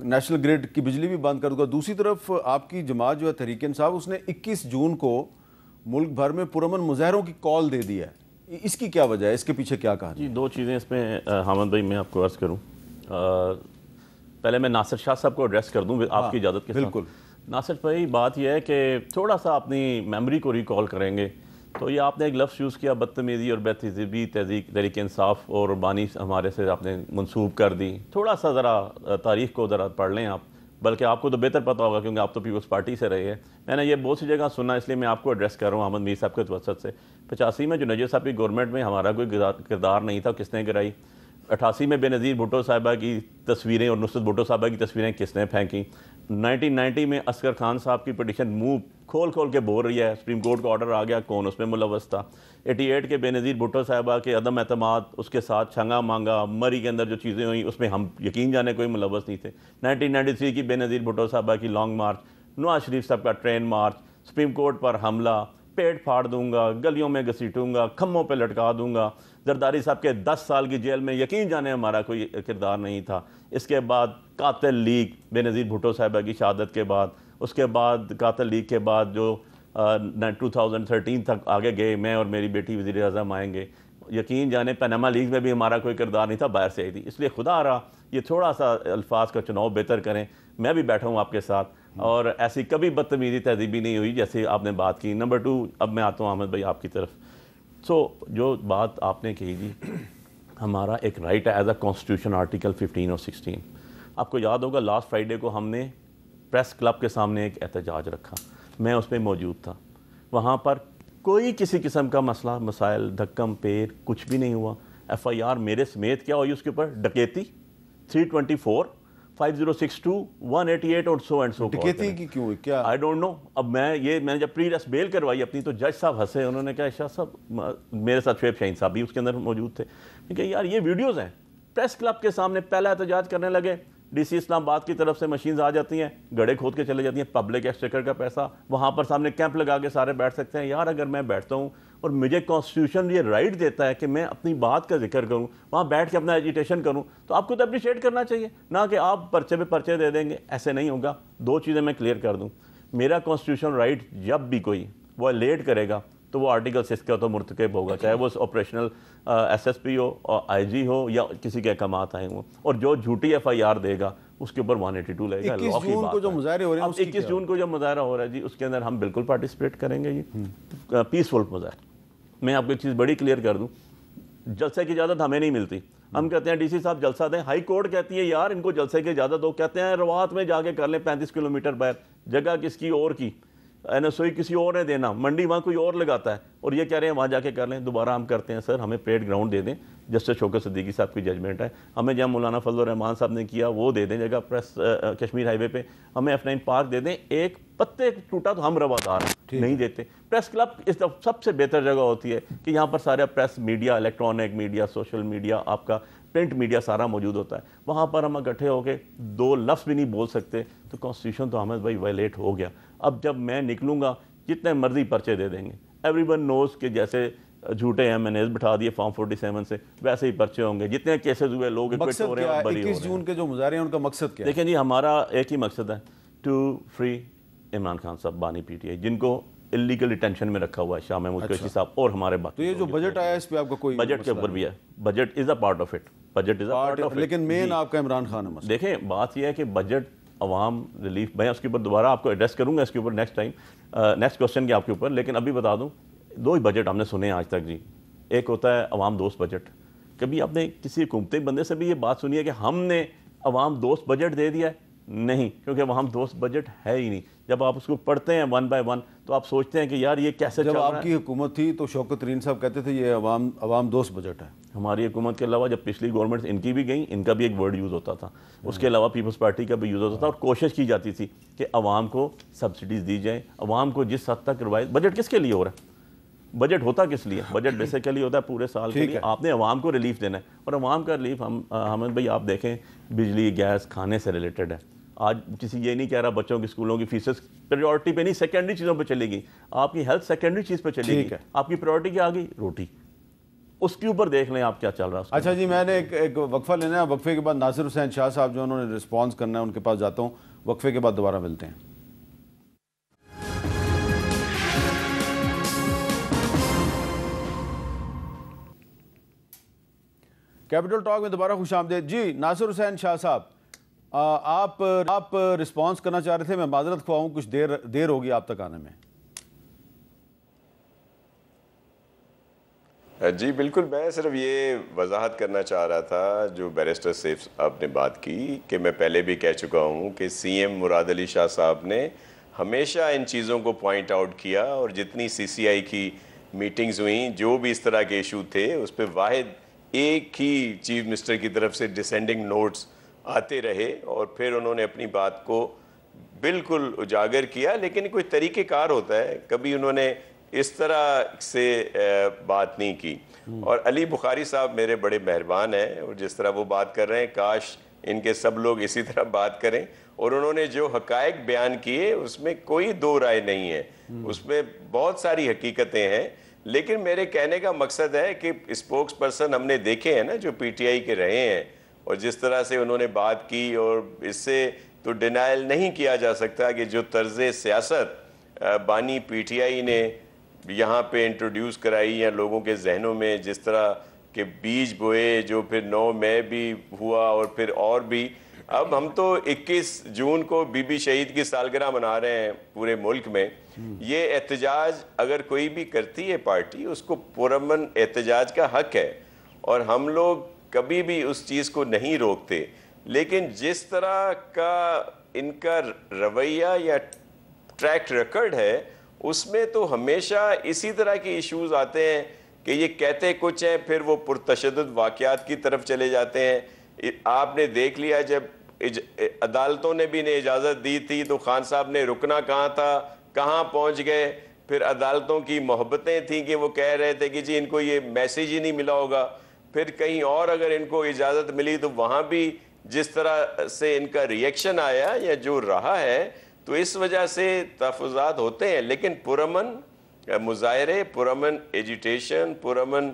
نیشنل گریڈ کی بجلی بھی بند کر دوں گا. دوسری طرف آپ کی جماعت جو ہے تحریک انصاف, اس نے 21 جون کو ملک بھر میں پرامن مظاہروں کی کال دے دی ہے. اس کی کیا وجہ ہے, اس کے پیچھے کیا کہانی ہے؟ جی 2 چیزیں اس میں حامد بھائی میں آپ کو عرض کروں. پہلے میں ناصر شاہ صاحب کو ایڈریس کر دوں آپ کی اجازت کے ساتھ. بالکل. ناصر بھائی بات یہ ہے کہ تھوڑا سا اپنی میموری کو ریکال کریں گے تو یہ آپ نے ایک لفظ یوز کیا بدتمیزی اور بے تہذیبی تحریک انصاف اور بانی ہمارے سے آپ نے منسوب کر دی. تھوڑا سا ذرا تاریخ کو ذرا پڑھ لیں آپ, بلکہ آپ کو تو بہتر پتہ ہوگا کیونکہ آپ تو پیپلز پارٹی سے رہے ہیں. میں نے یہ بہت سی جگہ سنا, اس لیے میں آپ کو ایڈریس کر رہا ہوں احمد میر صاحب کے توسط سے. 85 میں جو نجیب صاحب کی گورنمنٹ میں ہمارا کوئی کردار نہیں تھا, کس نے کرائی. 88 میں بے نظیر بھٹو صاحبہ کی تصویریں اور نصرت بھٹو صاحبہ کی تصویریں کس نے پھینکی. 1990 میں اصغر خان صاحب کی پٹیشن منہ کھول کے بول رہی ہے, سپریم کورٹ کا آرڈر آ گیا, کون اس میں ملوث تھا. 88 کے بے نظیر بھٹو صاحبہ کے عدم اعتماد, اس کے ساتھ چھنگا مانگا مری کے اندر جو چیزیں ہوئیں اس میں ہم یقین جانے کوئی ملوث نہیں تھے. 1993 کی بے نظیر بھٹو صاحبہ کی لانگ مارچ, نواز شریف صاحب کا ٹرین مارچ, سپریم کورٹ پر حملہ, پیٹ پھاڑ دوں گا, گلیوں میں گھسیٹوں گا, کھمبوں پہ لٹکا دوں گا. زرداری صاحب کے 10 سال کی جیل میں یقین جانے ہمارا کوئی کردار نہیں تھا. اس کے بعد قاتل لیگ بے نظیر بھٹو صاحبہ کی شہادت کے بعد, اس کے بعد قاتل لیگ کے بعد جو 2013 تک آگے گئے, میں اور میری بیٹی وزیر اعظم آئیں گے, یقین جانے پیناما لیگ میں بھی ہمارا کوئی کردار نہیں تھا, باہر سے آئی تھی. اس لیے خدا رہا یہ تھوڑا سا الفاظ کا چناؤ بہتر کریں. میں بھی بیٹھا ہوں آپ کے ساتھ, اور ایسی کبھی بدتمیزی تہذیبی نہیں ہوئی جیسے آپ نے بات کی. نمبر 2, اب میں آتا ہوں احمد بھائی آپ کی طرف. جو بات آپ نے کہی جی, ہمارا ایک رائٹ ہے ایز اے کانسٹیٹیوشن آرٹیکل 15 اور 16. آپ کو یاد ہوگا لاسٹ فرائیڈے کو ہم نے پریس کلب کے سامنے ایک احتجاج رکھا, میں اس میں موجود تھا. وہاں پر کوئی کسی قسم کا مسئلہ مسائل دھکم پیر کچھ بھی نہیں ہوا. FIR میرے سمیت کیا ہوئی اس کے اوپر, ڈکیتی 324 5062 188 اور سو اینڈ سو. ڈکیتی کی کیوں, کیا آئی ڈونٹ نو. اب میں نے جب پری ریس بیل کروائی اپنی تو جج صاحب ہنسے, انہوں نے کہا شاہ صاحب, میرے ساتھ شعیب شاہین صاحب بھی اس کے اندر موجود تھے, کہ یار یہ ویڈیوز ہیں. پریس کلب کے سامنے پہلا احتجاج کرنے لگے, DC اسلام آباد کی طرف سے مشینز آ جاتی ہیں, گڑھے کھود کے چلے جاتی ہیں, پبلک ایکسچیکر کا پیسہ, وہاں پر سامنے کیمپ لگا کے سارے بیٹھ سکتے ہیں. یار اگر میں بیٹھتا ہوں اور مجھے کانسٹیٹیوشن یہ رائٹ دیتا ہے کہ میں اپنی بات کا ذکر کروں, وہاں بیٹھ کے اپنا ایجیٹیشن کروں, تو آپ کو تو اپریشیٹ کرنا چاہیے, نہ کہ آپ پرچے پہ پرچے دے دیں گے. ایسے نہیں ہوگا. 2 چیزیں میں کلیئر کر دوں. میرا کانسٹیٹیوشن رائٹ جب بھی کوئی وہ لیٹ کرے گا تو وہ آرٹیکل 6 کا تو مرتکب ہوگا, چاہے وہ آپریشنل SSP ہو اور IG ہو یا کسی کے احکامات آئے ہوں. اور جو جھوٹی FIR دے گا اس کے اوپر 182 لگے گا. 21 جون کو جو مظاہرے ہو رہے ہیں, 21 جون کو جو مظاہرہ ہو رہا ہے جی, اس کے اندر ہم بالکل پارٹیسپیٹ کریں گے جی, پیسفل مظاہرہ. میں آپ کو ایک چیز بڑی کلیئر کر دوں, جلسے کی اجازت ہمیں نہیں ملتی. ہم کہتے ہیں DC صاحب جلسہ دیں, ہائی کورٹ کہتی ہے یار ان کو جلسے کی اجازت دو, کہتے ہیں روات میں جا کے کر لیں 35 کلومیٹر باہر, جگہ کس کی اور کی, NSOE کسی اور نے دینا, منڈی وہاں کوئی اور لگاتا ہے, اور یہ کہہ رہے ہیں وہاں جا کے کر لیں. دوبارہ ہم کرتے ہیں سر, ہمیں پریڈ گراؤنڈ دے دیں, جسٹس شوکت صدیقی صاحب کی ججمنٹ ہے. ہمیں جہاں مولانا فضل الرحمان صاحب نے کیا وہ دے دیں جگہ, پریس کشمیر ہائی وے پہ ہمیں F9 پارک دے دیں. ایک پتے ٹوٹا تو ہم روادار نہیں دیتے. پریس کلب اس سب سے بہتر جگہ ہوتی ہے کہ یہاں پر سارا press media, electronic media, social media, آپ کا پرنٹ میڈیا سارا موجود ہوتا ہے. وہاں پر ہم اکٹھے ہو کے 2 لفظ بھی نہیں بول سکتے, تو کانسٹیٹیوشن تو احمد بھائی وائلیٹ ہو گیا. اب جب میں نکلوں گا جتنے مرضی پرچے دے دیں گے, ایوری ون نوز کہ جیسے جھوٹے MNAs بٹھا دیے فارم 47 سے, ویسے ہی پرچے ہوں گے. جتنے کیسز ہوئے لوگ اکوٹ ہو رہے ہیں اور بری ہو رہے ہیں. 21 جون کے جو مظاہرے ہیں ان کا مقصد کیا ہے؟ دیکھیں جی, ہمارا ایک ہی مقصد ہے, ٹو فری عمران خان صاحب بانی PTI, جن کو اللیگل ڈیٹینشن میں رکھا ہوا ہے, شاہ محمود قریشی صاحب اور ہمارے باقی. تو یہ جو بجٹ آیا اس پہ آپ کا کوئی بجٹ کے اوپر بھی ہے, budget is a part of it, budget is a part of it. لیکن مین آپ کا عمران خان ہے مسئلہ. دیکھیں بات یہ ہے کہ بجٹ عوام ریلیف, میں اس کے اوپر دوبارہ آپ کو ایڈریس کروں گا اس کے اوپر نیکسٹ ٹائم, نیکسٹ کوسچن کے آپ کے اوپر. لیکن ابھی بتا دوں 2 ہی بجٹ ہم نے سنے آج تک جی. ایک ہوتا ہے عوام دوست بجٹ. کبھی آپ نے کسی حکومتی بندے سے بھی یہ بات سنی ہے کہ ہم نے عوام دوست بجٹ دے دیا ہے؟ نہیں, کیونکہ عوام دوست بجٹ ہے ہی نہیں. جب آپ اس کو پڑھتے ہیں 1 by 1 تو آپ سوچتے ہیں کہ یار یہ کیسے چل رہا ہے. جب آپ کی حکومت تھی تو شوکت ترین صاحب کہتے تھے یہ عوام دوست بجٹ ہے. ہماری حکومت کے علاوہ جب پچھلی گورنمنٹ ان کی بھی گئیں, ان کا بھی ایک ورڈ یوز ہوتا تھا, اس کے علاوہ پیپلز پارٹی کا بھی یوز ہوتا تھا, اور کوشش کی جاتی تھی کہ عوام کو سبسڈیز دی جائیں, عوام کو جس حد تک روایت. بجٹ کس کے لیے ہو رہا ہے؟ بجٹ ہوتا کس لیے؟ بجٹ بیسیکلی ہوتا ہے پورے سال کے لیے, آپ نے عوام کو ریلیف دینا ہے. اور عوام کا ریلیف حامد بھائی آپ دیکھیں بجلی, گیس, کھانے سے ریلیٹڈ ہے. آج کسی یہ نہیں کہہ رہا بچوں کی اسکولوں کی فیسز پریورٹی پہ نہیں, سیکنڈری چیزوں پہ چلے گی. آپ کی ہیلتھ سیکنڈری چیز پہ چلے گی, آپ کی پریورٹی کیا آ گئی؟ روٹی. اس کے اوپر دیکھ لیں آپ کیا چل رہا ہے. اچھا جی, میں نے ایک وقفہ لینا ہے, وقفے کے بعد ناصر حسین شاہ صاحب جو انہوں نے رسپانس کرنا ہے ان کے پاس جاتا ہوں. وقفے کے بعد دوبارہ ملتے ہیں. کیپٹل ٹاک میں دوبارہ خوش آمدید. جی ناصر حسین شاہ صاحب, آپ رسپانس کرنا چاہ رہے تھے, میں معذرت خواہ ہوں کچھ دیر ہوگی آپ تک آنے میں. جی بالکل, میں صرف یہ وضاحت کرنا چاہ رہا تھا جو بیرسٹر سیف آپ نے بات کی, کہ میں پہلے بھی کہہ چکا ہوں کہ CM مراد علی شاہ صاحب نے ہمیشہ ان چیزوں کو پوائنٹ آؤٹ کیا, اور جتنی CCI کی میٹنگز ہوئیں جو بھی اس طرح کے ایشو تھے اس پہ واحد ایک ہی چیف منسٹر کی طرف سے ڈسینڈنگ نوٹس آتے رہے, اور پھر انہوں نے اپنی بات کو بالکل اجاگر کیا. لیکن کوئی طریقہ کار ہوتا ہے, کبھی انہوں نے اس طرح سے بات نہیں کی. اور علی بخاری صاحب میرے بڑے مہربان ہیں, اور جس طرح وہ بات کر رہے ہیں کاش ان کے سب لوگ اسی طرح بات کریں. اور انہوں نے جو حقائق بیان کیے اس میں کوئی 2 رائے نہیں ہے, اس میں بہت ساری حقیقتیں ہیں. لیکن میرے کہنے کا مقصد ہے کہ اسپوکس پرسن ہم نے دیکھے ہیں نا جو PTI کے رہے ہیں, اور جس طرح سے انہوں نے بات کی, اور اس سے تو ڈینائل نہیں کیا جا سکتا کہ جو طرز سیاست بانی PTI نے یہاں پہ انٹروڈیوس کرائی یا لوگوں کے ذہنوں میں جس طرح کے بیج بوئے, جو پھر 9 مئی بھی ہوا, اور پھر اور بھی. اب ہم تو 21 جون کو بی بی شہید کی سالگرہ منا رہے ہیں پورے ملک میں. یہ احتجاج اگر کوئی بھی کرتی ہے پارٹی, اس کو پرامن احتجاج کا حق ہے, اور ہم لوگ کبھی بھی اس چیز کو نہیں روکتے. لیکن جس طرح کا ان کا رویہ یا ٹریک ریکارڈ ہے, اس میں تو ہمیشہ اسی طرح کے ایشوز آتے ہیں کہ یہ کہتے کچھ ہیں, پھر وہ پرتشدد واقعات کی طرف چلے جاتے ہیں. آپ نے دیکھ لیا جب عدالتوں نے بھی اجازت دی تھی تو خان صاحب نے رکنا کہاں تھا, کہاں پہنچ گئے. پھر عدالتوں کی محبتیں تھیں کہ وہ کہہ رہے تھے کہ جی ان کو یہ میسیج ہی نہیں ملا ہوگا. پھر کہیں اور اگر ان کو اجازت ملی تو وہاں بھی جس طرح سے ان کا ریئیکشن آیا یا جو رہا ہے تو اس وجہ سے تحفظات ہوتے ہیں، لیکن پرامن مظاہرے، پرامن ایجیٹیشن، پرامن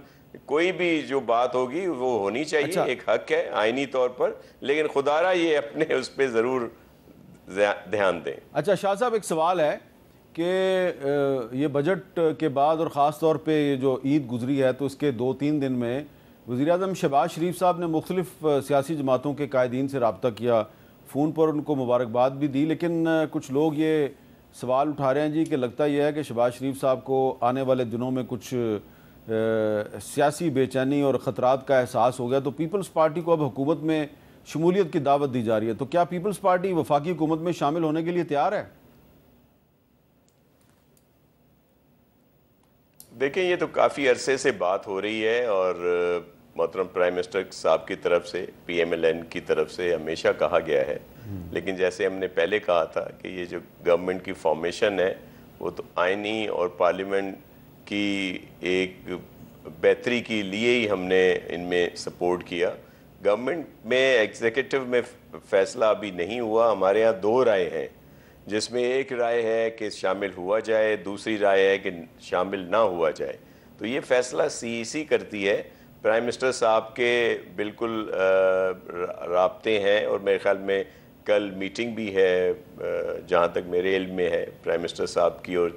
کوئی بھی جو بات ہوگی وہ ہونی چاہیے، ایک حق ہے آئینی طور پر، لیکن خدا را یہ اپنے اس پہ ضرور دھیان دیں۔ اچھا شاہ صاحب، ایک سوال ہے کہ یہ بجٹ کے بعد اور خاص طور پہ یہ جو عید گزری ہے تو اس کے 2-3 دن میں وزیر اعظم شہباز شریف صاحب نے مختلف سیاسی جماعتوں کے قائدین سے رابطہ کیا، فون پر ان کو مبارکباد بھی دی، لیکن کچھ لوگ یہ سوال اٹھا رہے ہیں جی کہ لگتا یہ ہے کہ شہباز شریف صاحب کو آنے والے دنوں میں کچھ سیاسی بے چینی اور خطرات کا احساس ہو گیا، تو پیپلز پارٹی کو اب حکومت میں شمولیت کی دعوت دی جا رہی ہے، تو کیا پیپلز پارٹی وفاقی حکومت میں شامل ہونے کے لیے تیار ہے؟ دیکھیں یہ تو کافی عرصے سے بات ہو رہی ہے اور محترم پرائم منسٹر صاحب کی طرف سے، پی ایم ایل این کی طرف سے ہمیشہ کہا گیا ہے، لیکن جیسے ہم نے پہلے کہا تھا کہ یہ جو گورنمنٹ کی فارمیشن ہے وہ تو آئینی اور پارلیمنٹ کی ایک بہتری کے لیے ہی ہم نے ان میں سپورٹ کیا۔ گورنمنٹ میں ایگزیکٹو میں فیصلہ ابھی نہیں ہوا، ہمارے ہاں 2 رائے ہیں، جس میں ایک رائے ہے کہ شامل ہوا جائے، دوسری رائے ہے کہ شامل نہ ہوا جائے، تو یہ فیصلہ سی ای سی کرتی ہے۔ پرائم منسٹر صاحب کے بالکل رابطے ہیں اور میرے خیال میں کل میٹنگ بھی ہے، جہاں تک میرے علم میں ہے، پرائم منسٹر صاحب کی اور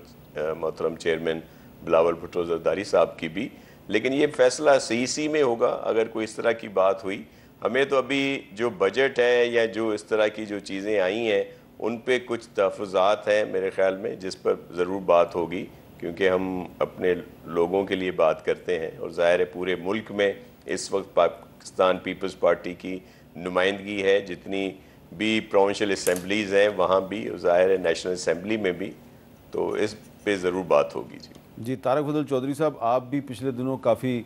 محترم چیئرمین بلاول بھٹو زرداری صاحب کی بھی، لیکن یہ فیصلہ سی ای سی میں ہوگا اگر کوئی اس طرح کی بات ہوئی۔ ہمیں تو ابھی جو بجٹ ہے یا جو اس طرح کی جو چیزیں آئی ہیں ان پہ کچھ تحفظات ہیں میرے خیال میں، جس پر ضرور بات ہوگی، کیونکہ ہم اپنے لوگوں کے لیے بات کرتے ہیں اور ظاہر ہے پورے ملک میں اس وقت پاکستان پیپلز پارٹی کی نمائندگی ہے، جتنی بھی پروونشل اسمبلیز ہیں وہاں بھی، اور ظاہر ہے نیشنل اسمبلی میں بھی، تو اس پہ ضرور بات ہوگی۔ جی طارق فضل چودھری صاحب، آپ بھی پچھلے دنوں کافی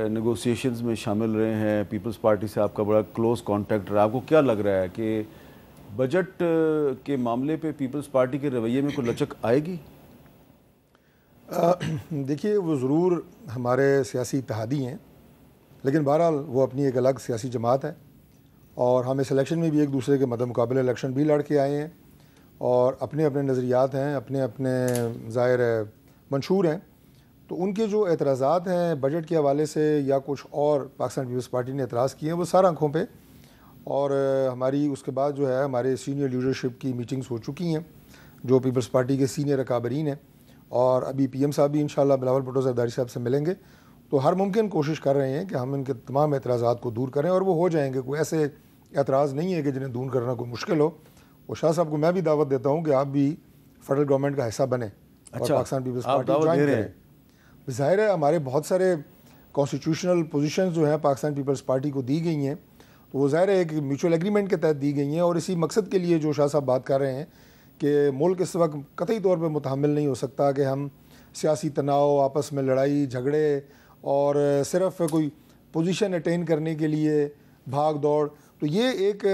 نیگوسیشنز میں شامل رہے ہیں، پیپلز پارٹی سے آپ کا بڑا کلوز کانٹیکٹ رہا، آپ کو کیا لگ رہا ہے کہ بجٹ کے معاملے پہ پیپلز پارٹی کے رویے میں کوئی لچک آئے گی؟ دیکھیے وہ ضرور ہمارے سیاسی اتحادی ہیں، لیکن بہرحال وہ اپنی ایک الگ سیاسی جماعت ہے، اور ہم اس الیکشن میں بھی ایک دوسرے کے مقابلے الیکشن بھی لڑ کے آئے ہیں، اور اپنے اپنے نظریات ہیں، اپنے اپنے ظاہر منشور ہیں، تو ان کے جو اعتراضات ہیں بجٹ کے حوالے سے یا کچھ اور پاکستان پیپلز پارٹی نے اعتراض کیے ہیں وہ سارا آنکھوں پہ، اور ہماری اس کے بعد جو ہے ہمارے سینئر لیڈرشپ کی میٹنگز ہو چکی ہیں جو پیپلز پارٹی کے سینئر اکابرین ہیں، اور ابھی پی ایم صاحب بھی انشاءاللہ بلاول بھٹو زرداری صاحب سے ملیں گے، تو ہر ممکن کوشش کر رہے ہیں کہ ہم ان کے تمام اعتراضات کو دور کریں، اور وہ ہو جائیں گے۔ کوئی ایسے اعتراض نہیں ہے کہ جنہیں دور کرنا کوئی مشکل ہو۔ اور شاہ صاحب کو میں بھی دعوت دیتا ہوں کہ آپ بھی فیڈرل گورنمنٹ کا حصہ بنیں اور پاکستان پیپلز پارٹی جوائن کریں۔ ظاہر ہے ہمارے بہت سارے کانسٹیٹیوشنل پوزیشنز جو ہیں پاکستان پیپلز پارٹی کو دی گئی ہیں، تو وہ ظاہر ہے ایک میوچل ایگریمنٹ کے تحت دی گئی ہیں، اور اسی مقصد کے لیے جو شاہ صاحب بات کر رہے ہیں کہ ملک اس وقت قطعی طور پہ متحمل نہیں ہو سکتا کہ ہم سیاسی تناؤ، آپس میں لڑائی جھگڑے اور صرف کوئی پوزیشن اٹین کرنے کے لیے بھاگ دوڑ، تو یہ ایک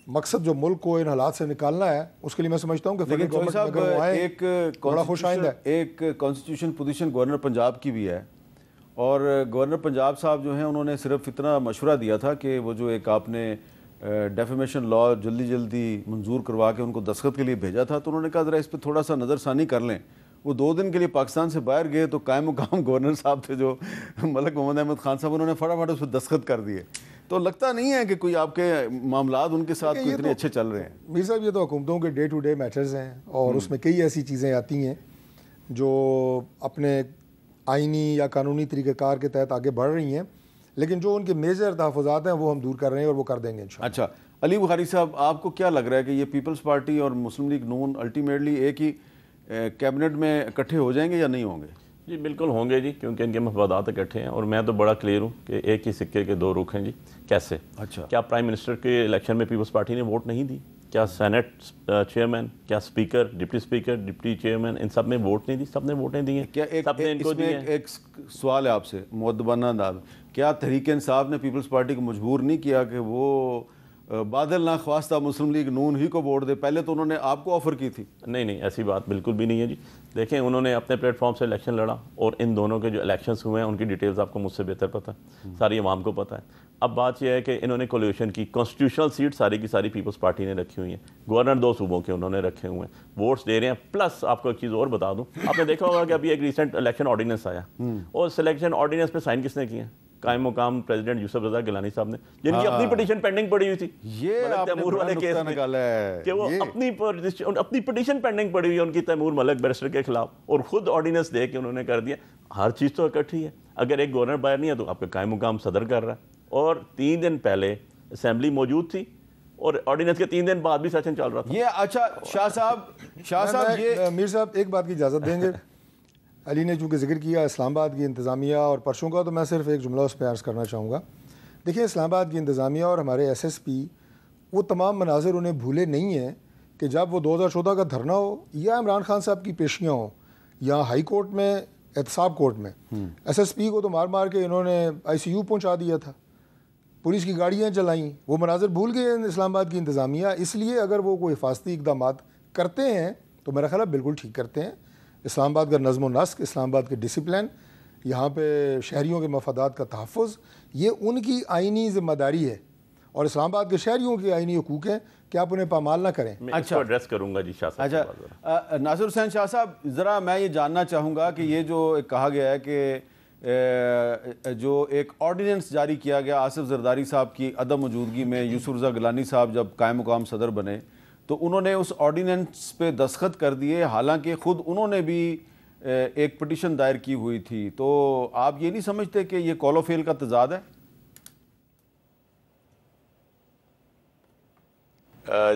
مقصد جو ملک کو ان حالات سے نکالنا ہے، اس کے لیے میں سمجھتا ہوں کہ فیڈرل گورنمنٹ اگر وہ آئے بڑا خوش آئند ہے۔ ایک کانسٹیٹیوشن پوزیشن گورنر پنجاب کی بھی ہے، اور گورنر پنجاب صاحب جو ہیں انہوں نے صرف اتنا مشورہ دیا تھا کہ وہ جو ایک آپ نے ڈیفیمیشن لا جلدی منظور کروا کے ان کو دستخط کے لیے بھیجا تھا، تو انہوں نے کہا ذرا اس پہ تھوڑا سا نظر ثانی کر لیں۔ وہ 2 دن کے لیے پاکستان سے باہر گئے تو قائم مقام گورنر صاحب تھے جو ملک محمد احمد خان صاحب، انہوں نے فٹافٹ اس پہ دستخط کر دیے، تو لگتا نہیں ہے کہ کوئی آپ کے معاملات ان کے ساتھ کوئی اتنے اچھے چل رہے ہیں۔ میر صاحب یہ تو حکومتوں کے ڈے ٹو ڈے میٹرز ہیں، اور اس میں کئی ایسی چیزیں آتی ہیں جو اپنے آئینی یا قانونی طریقہ کار کے تحت آگے بڑھ رہی ہیں، لیکن جو ان کے میجر تحفظات ہیں وہ ہم دور کر رہے ہیں اور وہ کر دیں گے انشاءاللہ۔ اچھا علی بخاری صاحب، آپ کو کیا لگ رہا ہے کہ یہ پیپلز پارٹی اور مسلم لیگ نون الٹیمیٹلی ایک ہی کیبنٹ میں اکٹھے ہو جائیں گے یا نہیں ہوں گے؟ جی بالکل ہوں گے جی، کیونکہ ان کے مفادات اکٹھے ہیں، اور میں تو بڑا کلیئر ہوں کہ ایک ہی سکے کے 2 رخ ہیں جی۔ کیسے؟ اچھا، کیا پرائم منسٹر کے الیکشن میں پیپلز پارٹی نے ووٹ نہیں دی؟ کیا سینٹ چیئرمین، کیا speaker, deputy speaker, deputy chairman, ان سب نے ووٹ نہیں دی؟ سب نے ووٹیں دی ہیں، سب نے ان کو دی ہیں۔ ایک سوال ہے آپ سے مؤدبانہ انداز، کیا تحریک انصاف نے پیپلز پارٹی کو مجبور نہیں کیا کہ وہ بادل نہ خواستہ مسلم لیگ نون ہی کو ووٹ دے، پہلے تو انہوں نے آپ کو آفر کی تھی۔ نہیں ایسی بات بالکل بھی نہیں ہے جی۔ دیکھیں انہوں نے اپنے پلیٹ فارم سے الیکشن لڑا، اور ان دونوں کے جو الیکشنز ہوئے ہیں ان کی ڈیٹیلز آپ کو مجھ سے بہتر پتہ ہے، ساری عوام کو پتہ ہے۔ اب بات یہ ہے کہ انہوں نے کولیوشن کی، کانسٹیٹیوشنل سیٹ ساری کی ساری پیپلز پارٹی نے رکھی ہوئی ہیں، گورنر 2 صوبوں کے انہوں نے رکھے ہوئے ہیں، ووٹس دے رہے ہیں۔ پلس آپ کو ایک چیز اور بتا دوں، آپ نے دیکھا ہوگا کہ ابھی ایک ریسنٹ الیکشن آرڈیننس آیا، اور سلیکشن آرڈیننس پہ سائن کس نے کیے ہیں؟ قائم مقام پریزیڈنٹ یوسف رضا گیلانی صاحب نے، جن کی اپنی پٹیشن پینڈنگ پڑی ہوئی تھی یہ ملک تیمور والے کیس میں، کہ وہ اپنی پٹیشن پینڈنگ پڑی ہوئی ہے ان کی تیمور ملک بیرسٹر کے خلاف، اور خود آرڈیننس دے کے انہوں نے کر دیا۔ ہر چیز تو اکٹھی ہے، اگر ایک گورنر باہر نہیں ہے تو آپ کا قائم مقام صدر کر رہا ہے، اور 3 دن پہلے اسمبلی موجود تھی، اور آرڈیننس کے 3 دن بعد بھی سیشن چل رہا تھا۔ یہ اچھا شاہ صاحب یہ میر صاحب ایک بات کی اجازت دیں گے؟ علی نے چونکہ ذکر کیا اسلام آباد کی انتظامیہ اور پرچوں کا، تو میں صرف ایک جملہ اس پہ عرض کرنا چاہوں گا۔ دیکھیں اسلام آباد کی انتظامیہ اور ہمارے ایس ایس پی وہ تمام مناظر انہیں بھولے نہیں ہیں کہ جب وہ 2014 کا دھرنا ہو یا عمران خان صاحب کی پیشیاں ہوں یا ہائی کورٹ میں احتساب کورٹ میں، ایس ایس پی کو تو مار مار کے انہوں نے آئی سی یو پہنچا دیا تھا، پولیس کی گاڑیاں چلائیں، وہ مناظر بھول گئے اسلام آباد کی انتظامیہ۔ اس لیے اگر وہ کوئی حفاظتی اقدامات کرتے ہیں تو میرا خیال ہے بالکل ٹھیک کرتے ہیں۔ اسلام آباد کا نظم و نسق، اسلام آباد کے ڈسپلن، یہاں پہ شہریوں کے مفادات کا تحفظ، یہ ان کی آئینی ذمہ داری ہے، اور اسلام آباد کے شہریوں کے آئینی حقوق ہیں کہ آپ انہیں پامال نہ کریں۔ میں اس کو ایڈریس کروں گا جی شاہ صاحب۔ اچھا ناصر حسین شاہ صاحب، ذرا میں یہ جاننا چاہوں گا کہ یہ جو کہا گیا ہے کہ جو ایک آرڈیننس جاری کیا گیا آصف زرداری صاحب کی عدم موجودگی میں، یوسف رضا گیلانی صاحب جب قائم مقام صدر بنے تو انہوں نے اس آرڈیننس پہ دستخط کر دیے، حالانکہ خود انہوں نے بھی ایک پٹیشن دائر کی ہوئی تھی، تو آپ یہ نہیں سمجھتے کہ یہ کال و فیل کا تضاد ہے؟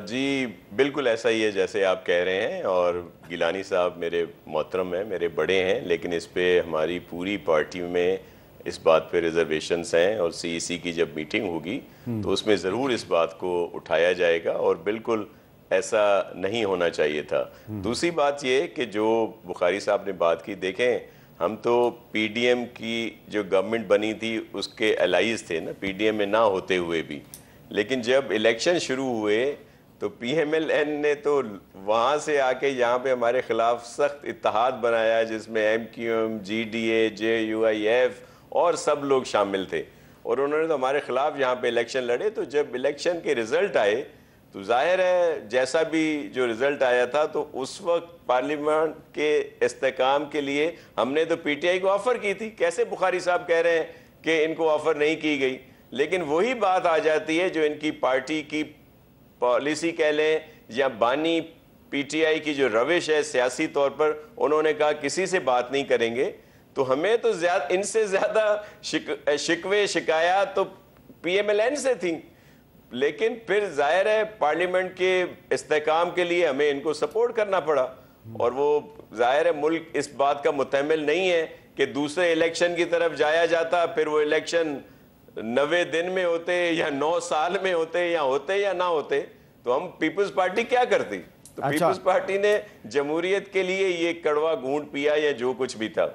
جی بالکل ایسا ہی ہے جیسے آپ کہہ رہے ہیں، اور گیلانی صاحب میرے محترم ہیں، میرے بڑے ہیں، لیکن اس پہ ہماری پوری پارٹی میں اس بات پہ ریزرویشنز ہیں، اور سی ای سی کی جب میٹنگ ہوگی تو اس میں ضرور اس بات کو اٹھایا جائے گا، اور بالکل ایسا نہیں ہونا چاہیے تھا۔ دوسری بات یہ کہ جو بخاری صاحب نے بات کی، دیکھیں ہم تو پی ڈی ایم کی جو گورنمنٹ بنی تھی اس کے الائز تھے نا، پی ڈی ایم میں نہ ہوتے ہوئے بھی، لیکن جب الیکشن شروع ہوئے تو پی ایم ایل این نے تو وہاں سے آ کے یہاں پہ ہمارے خلاف سخت اتحاد بنایا، جس میں M Q M, G D A, J U I F اور سب لوگ شامل تھے، اور انہوں نے تو ہمارے خلاف یہاں پہ الیکشن لڑے۔ تو جب الیکشن کے رزلٹ آئے تو ظاہر ہے جیسا بھی جو رزلٹ آیا تھا، تو اس وقت پارلیمنٹ کے استحکام کے لیے ہم نے تو پی ٹی آئی کو آفر کی تھی۔ کیسے بخاری صاحب کہہ رہے ہیں کہ ان کو آفر نہیں کی گئی؟ لیکن وہی بات آ جاتی ہے جو ان کی پارٹی کی پالیسی کہہ لیں یا بانی پی ٹی آئی کی جو روش ہے سیاسی طور پر، انہوں نے کہا کسی سے بات نہیں کریں گے، تو ہمیں تو ان سے زیادہ شکوے شکایات تو پی ایم ایل این سے تھیں، لیکن پھر ظاہر ہے پارلیمنٹ کے استحکام کے لیے ہمیں ان کو سپورٹ کرنا پڑا، اور وہ ظاہر ہے ملک اس بات کا متحمل نہیں ہے کہ دوسرے الیکشن کی طرف جایا جاتا، پھر وہ الیکشن 90 دن میں ہوتے یا 9 سال میں ہوتے یا نہ ہوتے، تو ہم پیپلز پارٹی کیا کرتی؟ تو پیپلز پارٹی نے جمہوریت کے لیے یہ کڑوا گھونٹ پیا یا جو کچھ بھی تھا۔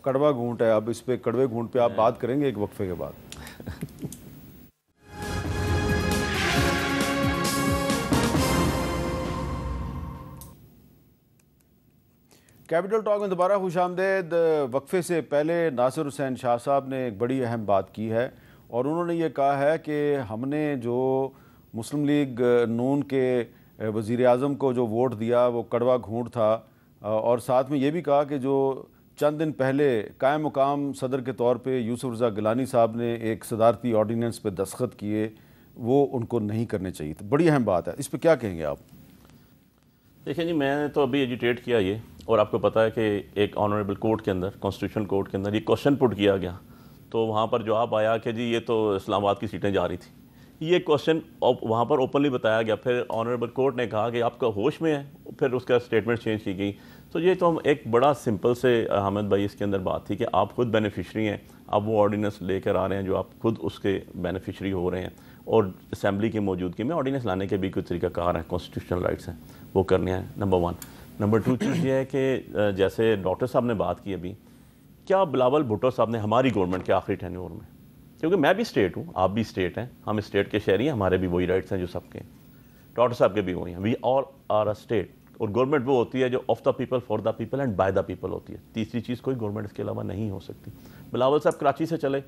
کڑوا گھونٹ ہے، اب اس پہ کڑوے گھونٹ پہ آپ بات کریں گے ایک وقفے کے بعد۔ کیپٹل ٹاک میں دوبارہ خوش آمدید۔ وقفے سے پہلے ناصر حسین شاہ صاحب نے ایک بڑی اہم بات کی ہے، اور انہوں نے یہ کہا ہے کہ ہم نے جو مسلم لیگ نون کے وزیر اعظم کو جو ووٹ دیا وہ کڑوا گھونٹ تھا، اور ساتھ میں یہ بھی کہا کہ جو چند دن پہلے قائم مقام صدر کے طور پہ یوسف رضا گیلانی صاحب نے ایک صدارتی آرڈیننس پہ دستخط کیے، وہ ان کو نہیں کرنے چاہیے تھے۔ بڑی اہم بات ہے، اس پہ کیا کہیں گے آپ؟ دیکھیں جی، میں نے تو ابھی ایجیٹیٹ کیا یہ، اور آپ کو پتہ ہے کہ ایک آنریبل کورٹ کے اندر، کانسٹیٹیوشنل کورٹ کے اندر یہ کوشچن پٹ کیا گیا، تو وہاں پر جواب آیا کہ جی یہ تو اسلام آباد کی سیٹیں جا رہی تھیں۔ یہ کوشچن وہاں پر اوپنلی بتایا گیا، پھر آنریبل کورٹ نے کہا کہ آپ کا ہوش میں ہے، پھر اس کا اسٹیٹمنٹ چینج کی گئی۔ تو یہ تو ایک بڑا سمپل سے حامد بھائی اس کے اندر بات تھی کہ آپ خود بینیفیشری ہیں، آپ وہ آرڈیننس لے کر آ رہے ہیں جو آپ خود اس کے بینیفیشری ہو رہے ہیں، اور اسمبلی کی موجودگی میں آرڈیننس لانے کے بھی کوئی طریقہ کار ہیں، کانسٹیٹیوشنل رائٹس ہیں، وہ کرنے ہیں، نمبر 1۔ نمبر 2 چیز یہ ہے کہ جیسے ڈاکٹر صاحب نے بات کی ابھی، کیا بلاول بھٹو صاحب نے ہماری گورنمنٹ کے آخری ٹینیور میں کیونکہ میں بھی اسٹیٹ ہوں, آپ بھی اسٹیٹ ہیں, ہم اسٹیٹ کے شہری ہیں, ہمارے بھی وہی رائٹس ہیں جو سب کے ہیں, ڈاکٹر صاحب کے بھی وہی ہیں. وی آل آر اے اسٹیٹ. اور گورنمنٹ وہ ہوتی ہے جو of the people, for the people and by the people ہوتی ہے. تیسری چیز کوئی گورنمنٹ اس کے علاوہ نہیں ہو سکتی. بلاول صاحب کراچی سے چلے,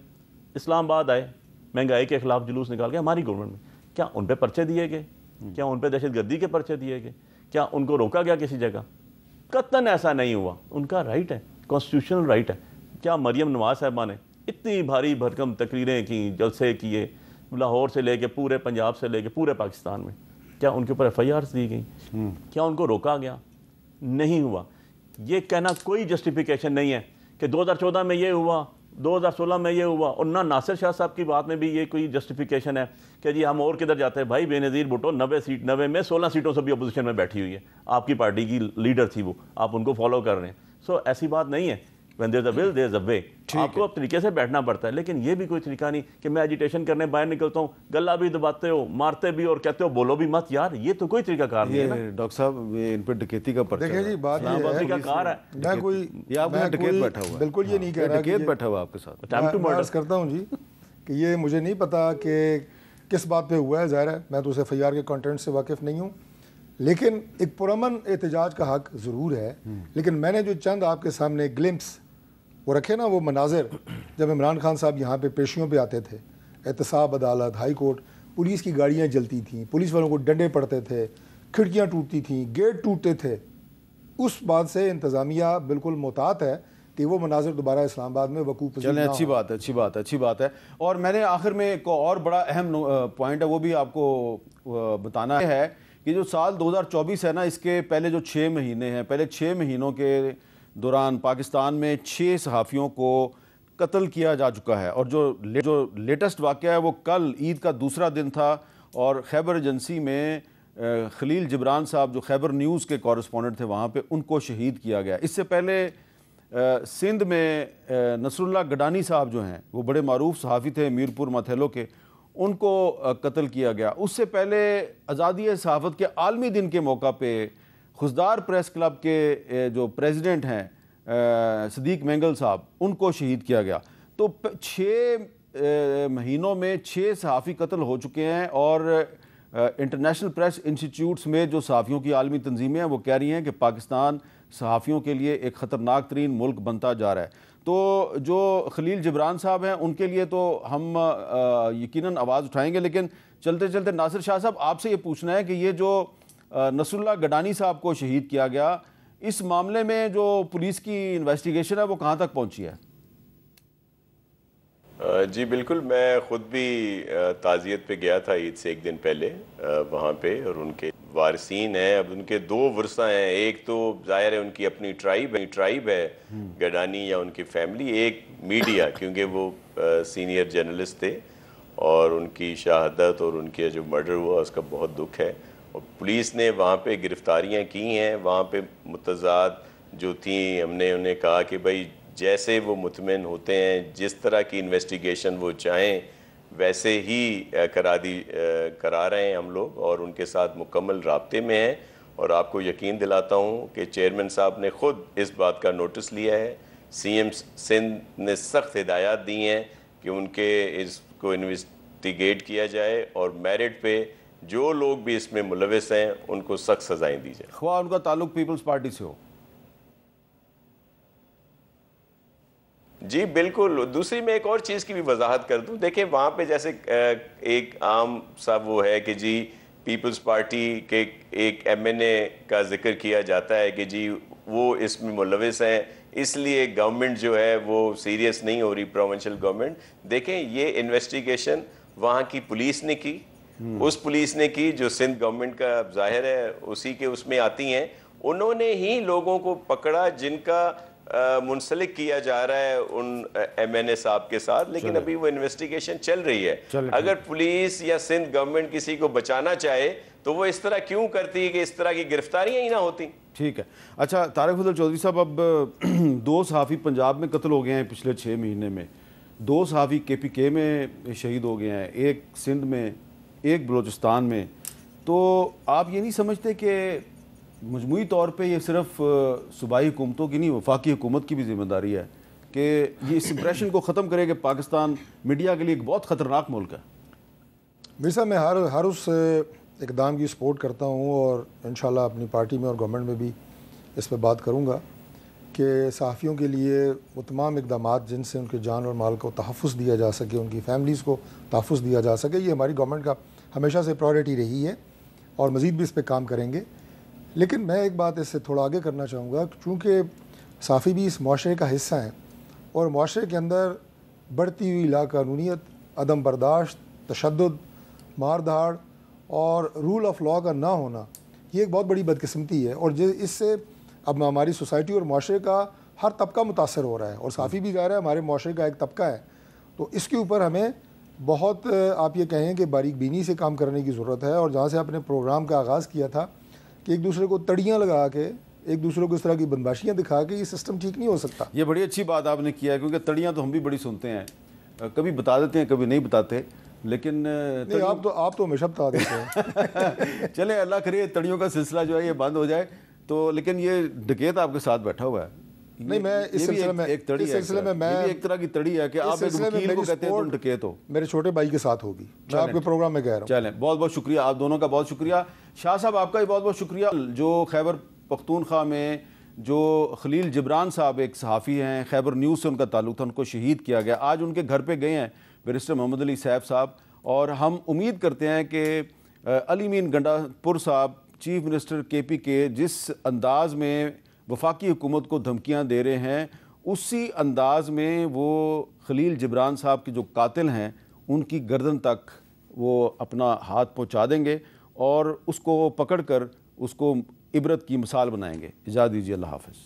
اسلام آباد آئے, مہنگائی کے خلاف جلوس نکال کے, ہماری گورنمنٹ میں کیا ان پہ پرچے دیے گئے؟ کیا ان پہ دہشت گردی کے پرچے دیے گئے؟ کیا ان کو روکا گیا کسی جگہ؟ قطعاً ایسا نہیں ہوا. ان کا رائٹ ہے, کانسٹیٹیوشنل رائٹ ہے. کیا مریم نواز صاحبہ نے اتنی بھاری بھرکم تقریریں کی, جلسے کیے, لاہور سے لے کے پورے پنجاب سے لے کے پورے پاکستان میں, کیا ان کے اوپر ایف آئی آرز دی گئیں؟ کیا ان کو روکا گیا؟ نہیں ہوا. یہ کہنا کوئی جسٹیفیکیشن نہیں ہے کہ 2014 میں یہ ہوا, 2016 میں یہ ہوا. اور نہ ناصر شاہ صاحب کی بات میں بھی یہ کوئی جسٹیفیکیشن ہے کہ جی ہم اور کدھر جاتے ہیں. بھائی بے نظیر بھٹو 90 میں 16 سیٹوں سے بھی اپوزیشن میں بیٹھی ہوئی ہے, آپ کی پارٹی کی لیڈر تھی وہ, آپ ان کو فالو کر رہے ہیں. سو ایسی بات نہیں ہے. when there is a will there is a way. آپ کو اب طریقے سے بیٹھنا پڑتا ہے, لیکن یہ بھی کوئی طریقہ نہیں کہ میں ایجیٹیشن کرنے باہر نکلتا ہوں, گلا بھی دباتے ہو, مارتے بھی اور کہتے ہو بولو بھی مت. یار یہ تو کوئی طریقہ کار نہیں ہے. ڈاکٹر صاحب ان پہ ڈکیتی کا پرچہ دیکھیں جی بات یہ کا کار ہے. میں کوئی ڈکیت بیٹھا ہوا ہے, بالکل یہ نہیں کہہ رہا, ڈکیت بیٹھا ہوا آپ کے ساتھ. میں عرض کرتا ہوں جی کہ یہ مجھے نہیں پتا کہ کس بات پہ ہوا ہے. ظاہر ہے میں تو اسے ایف آئی آر کے کنٹینٹ سے واقف نہیں ہوں, لیکن ایک پرامن احتجاج کا حق ضرور ہے. لیکن میں نے جو چند آپ کے سامنے گلمپس وہ رکھے نا, وہ مناظر جب عمران خان صاحب یہاں پہ پیشیوں پہ آتے تھے, احتساب عدالت, ہائی کورٹ, پولیس کی گاڑیاں جلتی تھیں, پولیس والوں کو ڈنڈے پڑتے تھے, کھڑکیاں ٹوٹتی تھیں, گیٹ ٹوٹتے تھے, اس بات سے انتظامیہ بالکل محتاط ہے کہ وہ مناظر دوبارہ اسلام آباد میں وقوع پذیر نہ ہو. اچھی بات ہے, اچھی بات ہے, اچھی بات ہے. اور میں نے آخر میں ایک اور بڑا اہم پوائنٹ ہے وہ بھی آپ کو بتانا ہے کہ جو سال 2024 ہے نا, اس کے پہلے جو 6 مہینے ہیں, پہلے 6 مہینوں کے دوران پاکستان میں 6 صحافیوں کو قتل کیا جا چکا ہے. اور جو لیٹسٹ واقعہ ہے وہ کل عید کا دوسرا دن تھا, اور خیبر ایجنسی میں خلیل جبران صاحب جو خیبر نیوز کے کورسپونڈنٹ تھے وہاں پہ, ان کو شہید کیا گیا. اس سے پہلے سندھ میں نصر اللہ گڈانی صاحب جو ہیں وہ بڑے معروف صحافی تھے میرپور متھیلو کے, ان کو قتل کیا گیا. اس سے پہلے آزادی صحافت کے عالمی دن کے موقع پہ خضدار پریس کلب کے جو پریزیڈنٹ ہیں صدیق مینگل صاحب, ان کو شہید کیا گیا. تو 6 مہینوں میں 6 صحافی قتل ہو چکے ہیں. اور انٹرنیشنل پریس انسٹیٹیوٹس میں جو صحافیوں کی عالمی تنظیمیں ہیں وہ کہہ رہی ہیں کہ پاکستان صحافیوں کے لیے ایک خطرناک ترین ملک بنتا جا رہا ہے. تو جو خلیل جبران صاحب ہیں ان کے لیے تو ہم یقیناً آواز اٹھائیں گے, لیکن چلتے چلتے ناصر شاہ صاحب آپ سے یہ پوچھنا ہے کہ یہ جو نصر اللہ گڈانی صاحب کو شہید کیا گیا, اس معاملے میں جو پولیس کی انویسٹیگیشن ہے وہ کہاں تک پہنچی ہے؟ جی بالکل, میں خود بھی تعزیت پہ گیا تھا عید سے ایک دن پہلے وہاں پہ, اور ان کے وارثین ہیں, اب ان کے 2 ورثہ ہیں. ایک تو ظاہر ہے ان کی اپنی ٹرائب ہے گڈانی یا ان کی فیملی, ایک میڈیا کیونکہ وہ سینئر جرنلسٹ تھے, اور ان کی شہادت اور ان کے جو مرڈر ہوا اس کا بہت دکھ ہے. اور پولیس نے وہاں پہ گرفتاریاں کی ہیں, وہاں پہ متضاد جو تھیں, ہم نے انہیں کہا کہ بھائی جیسے وہ مطمئن ہوتے ہیں, جس طرح کی انویسٹیگیشن وہ چاہیں ویسے ہی کرا رہے ہیں ہم لوگ, اور ان کے ساتھ مکمل رابطے میں ہیں. اور آپ کو یقین دلاتا ہوں کہ چیئرمین صاحب نے خود اس بات کا نوٹس لیا ہے, سی ایم سندھ نے سخت ہدایات دی ہیں کہ ان کے اس کو انویسٹیگیٹ کیا جائے, اور میرٹ پہ جو لوگ بھی اس میں ملوث ہیں ان کو سخت سزائیں دی جائیں, خواہ ان کا تعلق پیپلز پارٹی سے ہو. جی بالکل. دوسری میں ایک اور چیز کی بھی وضاحت کر دوں, دیکھیں وہاں پہ جیسے ایک عام سا وہ ہے کہ جی پیپلز پارٹی کے ایک ایم این اے کا ذکر کیا جاتا ہے کہ جی وہ اس میں ملوث ہیں, اس لیے گورنمنٹ جو ہے وہ سیریس نہیں ہو رہی, پروونشل گورنمنٹ. دیکھیں یہ انویسٹیگیشن وہاں کی پولیس نے کی, اس پولیس نے کی جو سندھ گورنمنٹ کا ظاہر ہے اسی کے اس میں آتی ہیں. انہوں نے ہی لوگوں کو پکڑا جن کا منسلک کیا جا رہا ہے ان ایم این اے صاحب کے ساتھ, لیکن ابھی وہ انویسٹیگیشن چل رہی ہے. اگر پولیس یا سندھ گورنمنٹ کسی کو بچانا چاہے تو وہ اس طرح کیوں کرتی ہے کہ اس طرح کی گرفتاریاں ہی نہ ہوتی. ٹھیک ہے. اچھا طارق فضل چودھری صاحب, اب 2 صحافی پنجاب میں قتل ہو گئے ہیں پچھلے 6 مہینے میں, 2 صحافی کے پی کے میں شہید ہو گئے ہیں, ایک سندھ میں, ایک بلوچستان میں. تو آپ یہ نہیں سمجھتے کہ مجموعی طور پہ یہ صرف صوبائی حکومتوں کی نہیں, وفاقی حکومت کی بھی ذمہ داری ہے کہ یہ اس امپریشن کو ختم کرے کہ پاکستان میڈیا کے لیے ایک بہت خطرناک ملک ہے؟ مرزا میں ہر اس اقدام کی سپورٹ کرتا ہوں، اور انشاءاللہ اپنی پارٹی میں اور گورنمنٹ میں بھی اس پہ بات کروں گا کہ صحافیوں کے لیے وہ تمام اقدامات جن سے ان کے جان اور مال کو تحفظ دیا جا سکے، ان کی فیملیز کو تحفظ دیا جا سکے، یہ ہماری گورنمنٹ کا ہمیشہ سے پرائورٹی رہی ہے اور مزید بھی اس پہ کام کریں گے۔ لیکن میں ایک بات اس سے تھوڑا آگے کرنا چاہوں گا، چونکہ صحافی بھی اس معاشرے کا حصہ ہیں، اور معاشرے کے اندر بڑھتی ہوئی لاقانونیت، عدم برداشت، تشدد، مار دھاڑ اور رول آف لاء کا نہ ہونا، یہ ایک بہت بڑی بدقسمتی ہے، اور اس سے اب ہماری سوسائٹی اور معاشرے کا ہر طبقہ متاثر ہو رہا ہے، اور صحافی بھی ظاہر ہے ہمارے معاشرے کا ایک طبقہ ہے۔ تو اس کے اوپر ہمیں بہت آپ یہ کہیں کہ باریک بینی سے کام کرنے کی ضرورت ہے، اور جہاں سے آپ نے پروگرام کا آغاز کیا تھا کہ ایک دوسرے کو تڑیاں لگا کے، ایک دوسرے کو اس طرح کی بدماشیاں دکھا کے یہ سسٹم ٹھیک نہیں ہو سکتا۔ یہ بڑی اچھی بات آپ نے کیا ہے، کیونکہ تڑیاں تو ہم بھی بڑی سنتے ہیں، کبھی بتا دیتے ہیں کبھی نہیں بتاتے، لیکن نہیں آپ تو ہمیشہ بتا دیتے ہیں۔ چلیں اللہ کرے تڑیوں کا سلسلہ جو ہے یہ بند ہو جائے تو، لیکن یہ ڈکیت آپ کے ساتھ بیٹھا ہوا ہے، نہیں میں اس سلسلے میں ایک تڑی ہے، یہ بھی ایک طرح کی تڑی ہے کہ آپ ایک وکیل کو کہتے ہیں تم ڈکیت ہو، میرے چھوٹے بھائی کے ساتھ ہوگی، میں آپ کے پروگرام میں کہہ رہا ہوں۔ چلیں بہت بہت شکریہ آپ دونوں کا، بہت شکریہ شاہ صاحب آپ کا بھی بہت بہت شکریہ۔ جو خیبر پختونخوا میں جو خلیل جبران صاحب ایک صحافی ہیں، خیبر نیوز سے ان کا تعلق تھا، ان کو شہید کیا گیا، آج ان کے گھر پہ گئے ہیں بیرسٹر محمد علی سیف صاحب، اور ہم امید کرتے ہیں کہ علی امین گنڈا پور صاحب چیف منسٹر کے پی کے جس انداز میں وفاقی حکومت کو دھمکیاں دے رہے ہیں، اسی انداز میں وہ خلیل جبران صاحب کے جو قاتل ہیں ان کی گردن تک وہ اپنا ہاتھ پہنچا دیں گے، اور اس کو پکڑ کر اس کو عبرت کی مثال بنائیں گے۔ اجازت دیجیے، اللہ حافظ۔